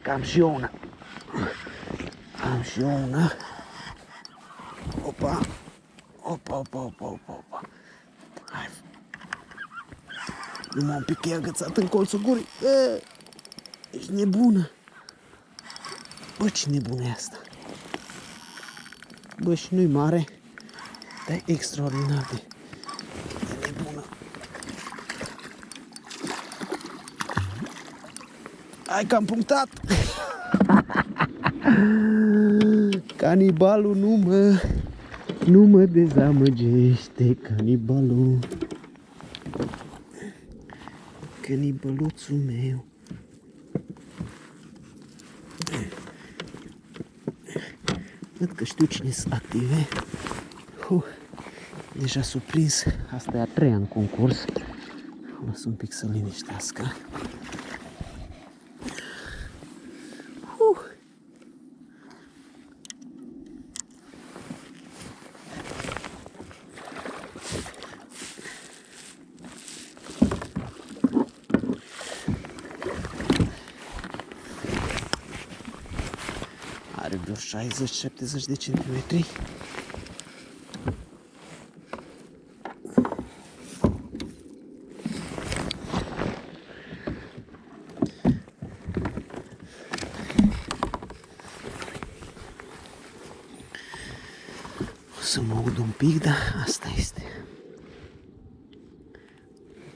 că am și eu una. Am și eu una. Opa. Opa. Hai. Numai un pic că e agățat în colțul gurii. Ești nebună. Bă, ce nebună e asta. Bă, și nu-i mare, dar e extraordinar de nebună. Hai că am punctat! Canibalul nu mă dezamăgește, canibalul. Canibaluțul meu. Văd că știu cine sunt active. Deja surprins. Asta e a treia în concurs. Lăs un pic să liniștească. Are vreo 60-70 de centimetri. O să mă aud un pic, dar asta este.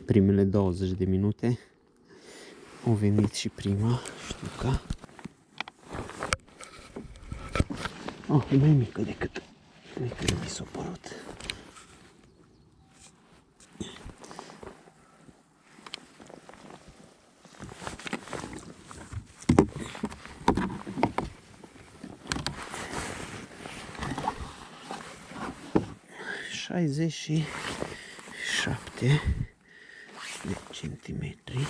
Primele 20 de minute au venit și prima știuca. E mai mică decât mi s-a părut. Șaizeci și 7 de centimetri.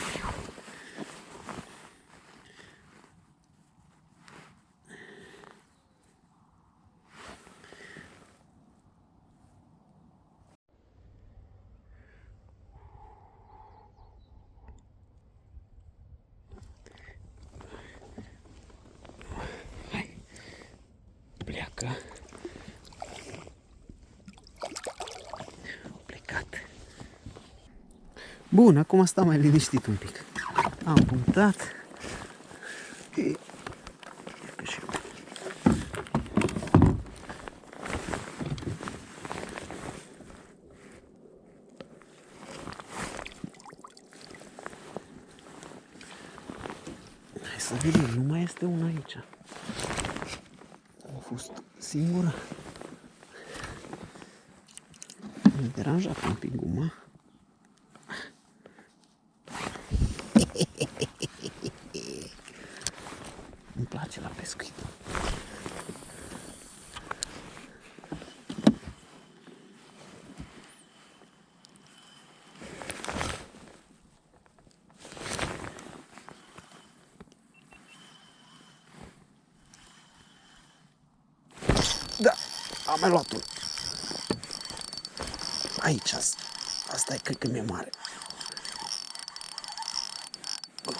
Pleacă. Plecat. Bun, acum stau mai liniștit un pic. Am punctat. Hai să vedem, nu mai este una aici. A fost singură. Mi-a deranjat un pic guma. Îmi place la pescuit. Da, am mai luat unul. Aici, asta e, cred că mi-e mare.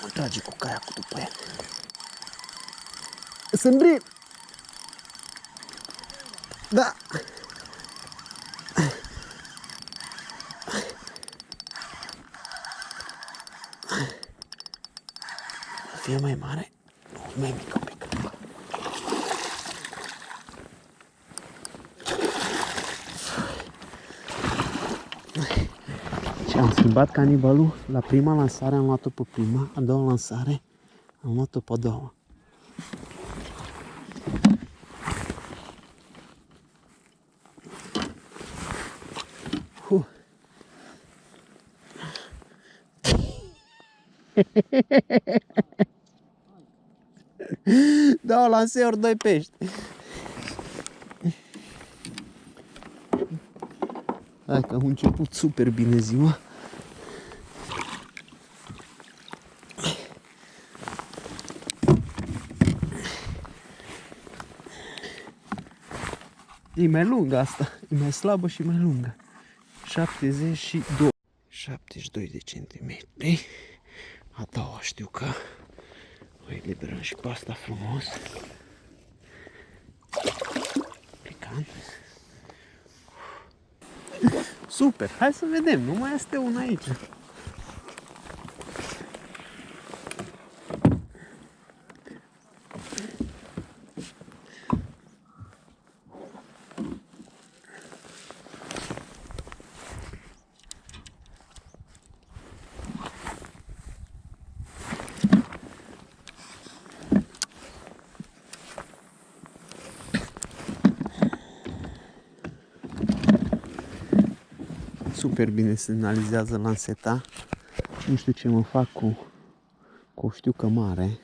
Mă trage cu caiacul după el. Sândrin! Da! Fie mai mare, mai mic un pic. Și am schimbat canibalul. La prima lansare am luat-o pe prima, a doua lansare am luat-o pe a doua. Da, lansei ori 2 pești. Hai că am început super bine ziua. E mai lungă asta, e mai slabă și mai lungă. 72 de centimetri. A doua știu că o Mai liberăm și pe asta frumos. Picant. Super, hai să vedem, nu mai este una aici. Super bine semnalizează lanseta. Nu știu ce mă fac cu o știucă mare.